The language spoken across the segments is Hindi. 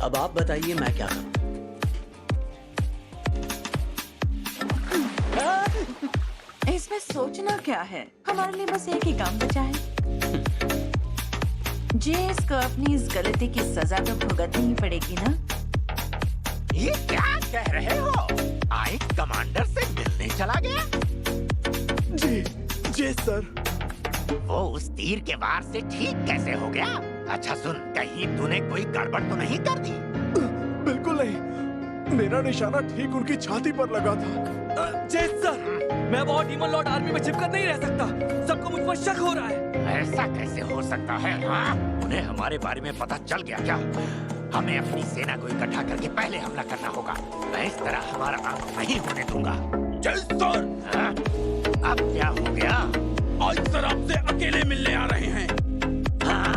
अब आप बताइए मैं क्या करूं? इसमें सोचना क्या है, हमारे लिए बस एक ही काम बचा है। जेस को अपनी इस गलती की सजा तो भुगतनी ही पड़ेगी ना। ये क्या कह रहे हो? आइक कमांडर से मिलने चला गया? जी सर। वो उस तीर के वार से ठीक कैसे हो गया? अच्छा सुन, कहीं तूने कोई गड़बड़ तो नहीं कर दी? बिल्कुल नहीं, मेरा निशाना ठीक उनकी छाती पर लगा था। जी सर, मैं वो डीमन लॉर्ड आर्मी में छिपकर नहीं रह सकता। सबको मुझ पर शक हो रहा है। ऐसा कैसे हो सकता है? हाँ? उन्हें हमारे बारे में पता चल गया क्या? हमें अपनी सेना को इकट्ठा करके पहले हमला करना होगा। मैं इस तरह हमारा अंत नहीं होने दूंगा। जय सर। हाँ? अब क्या हो गया? आज सर आपसे अकेले मिलने आ रहे हैं। हाँ?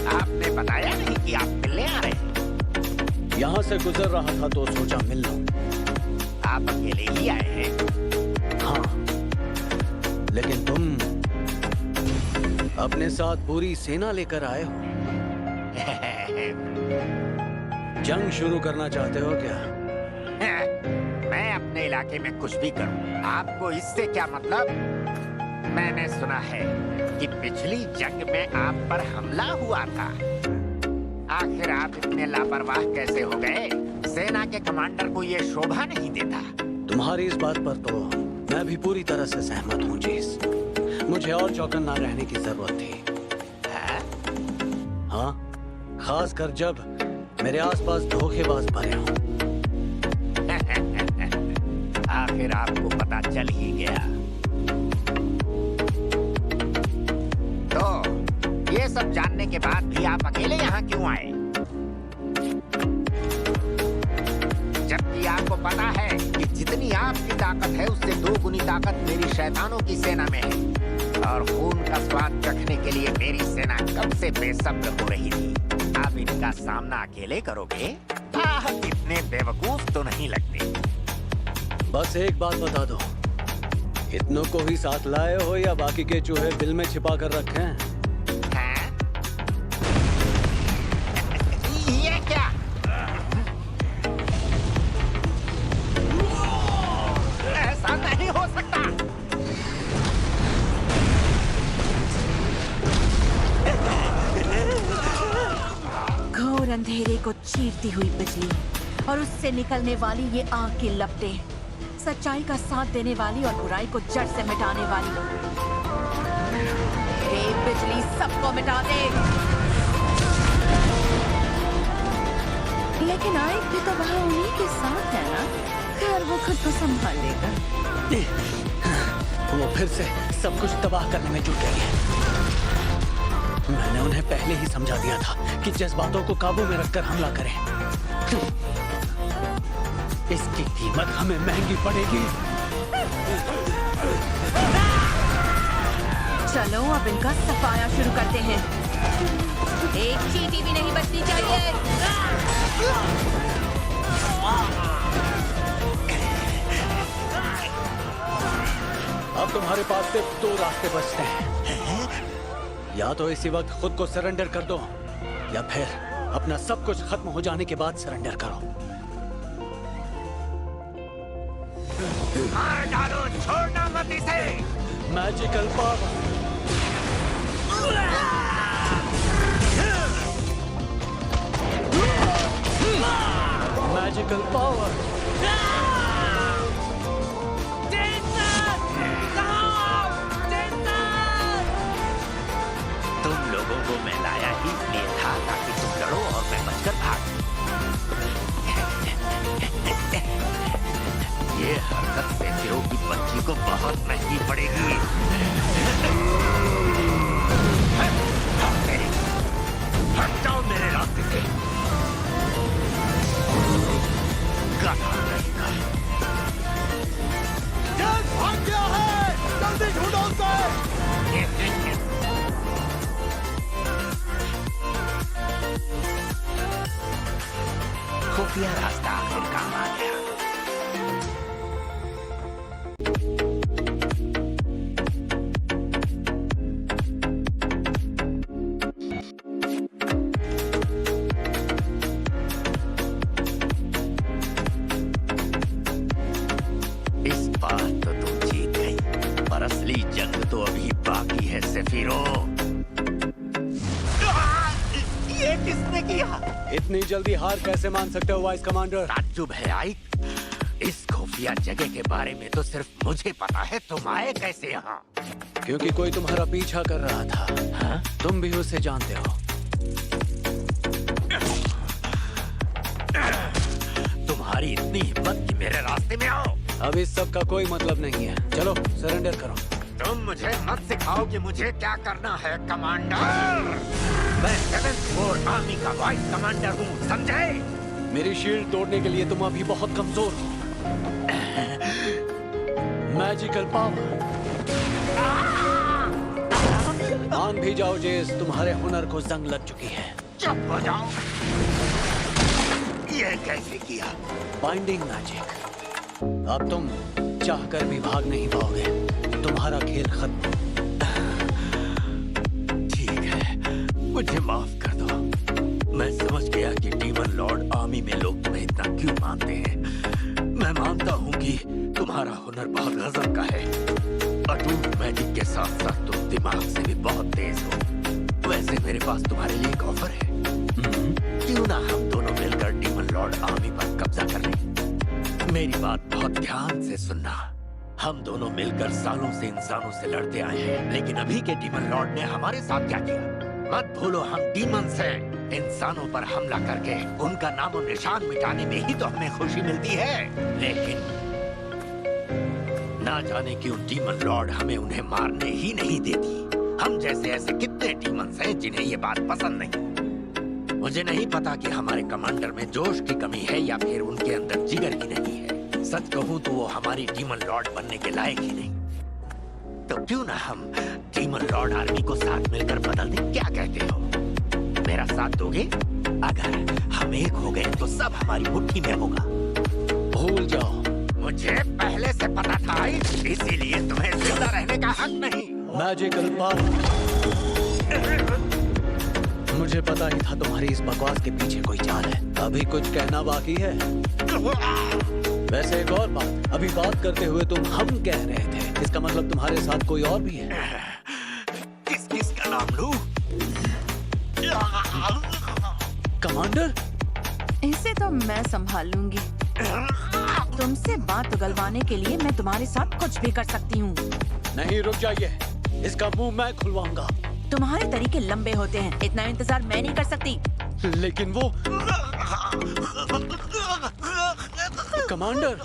आपने बताया नहीं कि आप मिलने आ रहे हैं? यहाँ से गुजर रहा था तो सोचा मिल लूं। आप अकेले ही आए हैं? हाँ, लेकिन तुम अपने साथ पूरी सेना लेकर आए हो। जंग शुरू करना चाहते हो क्या? मैं अपने इलाके में कुछ भी करूं, आपको इससे क्या मतलब? मैंने सुना है कि पिछली जंग में आप पर हमला हुआ था। आखिर आप इतने लापरवाह कैसे हो गए? सेना के कमांडर को ये शोभा नहीं देता। तुम्हारी इस बात पर तो मैं भी पूरी तरह से सहमत हूँ जीस। मुझे और चौकन्ना रहने की जरूरत थी। हाँ, खासकर जब मेरे आसपास धोखेबाज भरे हों। आखिर आपको पता चल ही गया। तो ये सब जानने के बाद भी आप अकेले यहाँ क्यों आए? जबकि आपको पता है कि जितनी आपकी ताकत है उससे 2 गुनी ताकत मेरी शैतानों की सेना में है। और खून का स्वाद चखने के लिए मेरी सेना कब से बेसब्र हो रही थी। आप इनका सामना अकेले करोगे? इतने बेवकूफ तो नहीं लगते। बस एक बात बता दो, इतनों को ही साथ लाए हो या बाकी के चूहे बिल में छिपा कर रखे हैं? ये क्या? ऐसा नहीं हो सकता। घोर अंधेरे को चीरती हुई बिजली और उससे निकलने वाली ये आग की लपटें, सच्चाई का साथ देने वाली और बुराई को जड़ से मिटाने वाली। ये बिजली सबको मिटा दे। लेकिन आइक भी तो वहाँ उन्हीं के साथ है ना? खैर वो खुद को संभाल लेगा। वो फिर से सब कुछ तबाह करने में जुट गई है। मैंने उन्हें पहले ही समझा दिया था कि जज्बातों को काबू में रखकर हमला करें। इसकी कीमत हमें महंगी पड़ेगी। चलो अब इनका सफाया शुरू करते हैं। एक चींटी भी नहीं बचनी चाहिए। अब तुम्हारे पास सिर्फ 2 रास्ते बचते हैं। या तो इसी वक्त खुद को सरेंडर कर दो या फिर अपना सब कुछ खत्म हो जाने के बाद सरेंडर करो। मार डालो, छोड़ना मत इसे। Magical power. Magical power. तुम लोगों को मैं लाया ही इसलिए था ताकि तुम लड़ो और मैं बचकर भाग। ये हरकत सेंसिरो की बच्ची को बहुत महंगी पड़ेगी। हट जाओ मेरे रास्ते से। गधा रहेगा। भाग गया है, जल्दी ढूंढो उसे। खुफिया रास्ता आखिर काम आ गया। इस बार तो तुम जीत गई, पर असली जंग तो अभी बाकी है सेफिरो। ये किसने किया? इतनी जल्दी हार कैसे मान सकते हो वाइस कमांडर? ताज्जुब है आइक, इस खुफिया जगह के बारे में तो सिर्फ मुझे पता है, तुम आए कैसे यहाँ? क्योंकि कोई तुम्हारा पीछा कर रहा था। हाँ? तुम भी उसे जानते हो। तुम्हारी इतनी हिम्मत कि मेरे रास्ते में आओ। अब इस सब का कोई मतलब नहीं है, चलो सरेंडर करो। तुम मुझे मत सिखाओ कि मुझे क्या करना है कमांडर। मैं 7th कोर आर्मी का वाइस कमांडर हूँ, समझे? मेरी शील्ड तोड़ने के लिए तुम अभी बहुत कमजोर हो। Magical power. मान भी जाओ जेस, तुम्हारे हुनर को जंग लग चुकी है। चुप हो जाओ। ये कैसे किया? Binding magic. अब तुम चाहकर भी भाग नहीं पाओगे, तुम्हारा खेल खत्म। ठीक है, मुझे माफ कर दो। मैं समझ गया कि डीमन लॉर्ड आर्मी में लोग तुम्हें इतना क्यों मानते हैं। मैं मानता हूँ कि तुम्हारा हुनर बहुत गजब का है। अटूट मैजिक के साथ साथ तुम दिमाग से भी बहुत तेज हो। वैसे मेरे पास तुम्हारे लिए एक ऑफर है। क्यों ना हम दोनों मिलकर डीमन लॉर्ड आर्मी पर कब्जा कर लें? मेरी बात बहुत ध्यान से सुनना। हम दोनों मिलकर सालों से इंसानों से लड़ते आए हैं, लेकिन अभी के डीमन लॉर्ड ने हमारे साथ क्या किया? मत भूलो, हम डीमन से इंसानों पर हमला करके उनका नामो निशान मिटाने में ही तो हमें खुशी मिलती है। लेकिन ना जाने क्यों डीमन लॉर्ड हमें उन्हें मारने ही नहीं देती। हम जैसे ऐसे कितने डीमंस हैं जिन्हें ये बात पसंद नहीं। मुझे नहीं पता कि हमारे कमांडर में जोश की कमी है या फिर उनके अंदर जिगर की नहीं है। सच कहूँ तो वो हमारी डीमन लॉर्ड बनने के लायक ही नहीं। तो क्यों ना हम डीमन लॉर्ड आर्मी को साथ मिलकर बदल दें? क्या कहते हो? मेरा साथ दोगे? अगर हम एक हो गए तो सब हमारी मुट्ठी में होगा। भूल जाओ। मुझे पहले से पता था, इसीलिए तुम्हें जिंदा रहने का हक नहीं। Magical power. मुझे पता ही था तुम्हारी इस बकवास के पीछे कोई चाल है। अभी कुछ कहना बाकी है? वैसे एक और बात, अभी बात करते हुए तुम हम कह रहे थे, इसका मतलब तुम्हारे साथ कोई और भी है? किस किस का नाम लूं? कमांडर? इसे तो मैं संभाल लूंगी। तुमसे बात उगलवाने के लिए मैं तुम्हारे साथ कुछ भी कर सकती हूँ। नहीं, रुक जाइए, इसका मुंह मैं खुलवाऊंगा। तुम्हारे तरीके लंबे होते हैं, इतना इंतजार मैं नहीं कर सकती। लेकिन वो कमांडर।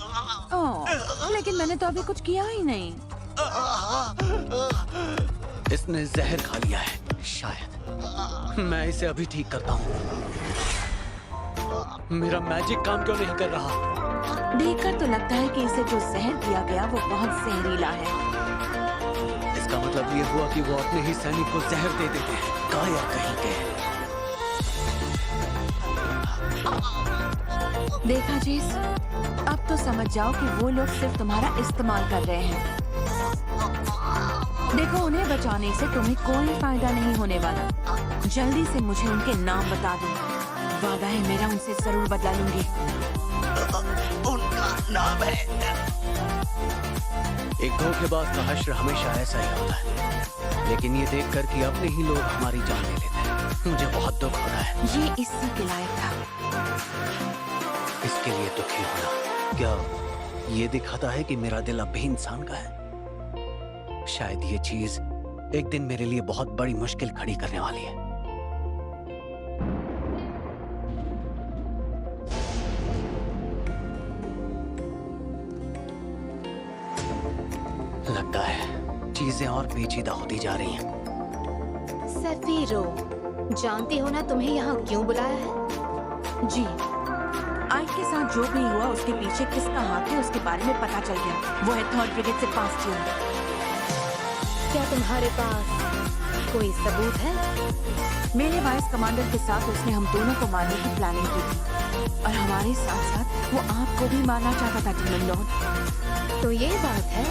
लेकिन मैंने तो अभी कुछ किया ही नहीं। इसने जहर खा लिया है शायद। मैं इसे अभी ठीक करता हूँ। मेरा मैजिक काम क्यों नहीं कर रहा? देखकर तो लगता है कि इसे जो जहर दिया गया वो बहुत जहरीला है। इसका मतलब ये हुआ कि वो अपने ही सैनिक को जहर दे देते हैं। काया कहीं के। देखा जेस, अब तो समझ जाओ कि वो लोग सिर्फ तुम्हारा इस्तेमाल कर रहे हैं। देखो, उन्हें बचाने से तुम्हें कोई फायदा नहीं होने वाला। जल्दी से मुझे उनके नाम बता दो। वादा है मेरा, उनसे जरूर बदला लूंगी। उनका नाम है। एक धोखेबाज का हश्र हमेशा ऐसा ही होता है। लेकिन ये देखकर कि अपने ही लोग हमारी जान ले लेते हैं, मुझे बहुत दुख हो रहा है। ये इसी के लायक था। इसके लिए दुखी होना क्या ये दिखाता है कि मेरा दिल अब भी इंसान का है? शायद ये चीज एक दिन मेरे लिए बहुत बड़ी मुश्किल खड़ी करने वाली है। लगता है चीजें और पेचीदा होती जा रही हैं। सेफिरो, जानती हो ना तुम्हें यहाँ क्यों बुलाया है? जी, आइक के साथ जो भी हुआ उसके पीछे किसका हाथ है उसके बारे में पता चल गया। वो है 3rd ब्रिगेड से बास्टियन। क्या तुम्हारे पास कोई सबूत है? मेरे वाइस कमांडर के साथ उसने हम दोनों को मारने की प्लानिंग की थी और हमारे साथ साथ वो आपको भी मारना चाहता था डीमन लॉर्ड। तो ये बात है।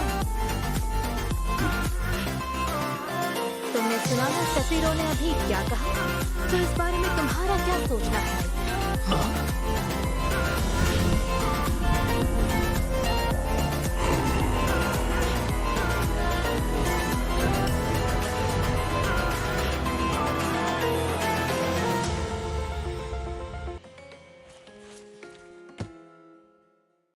तुमने सुना ना सेफिरो ने अभी क्या कहा? तो इस बारे में तुम्हारा क्या सोचना है?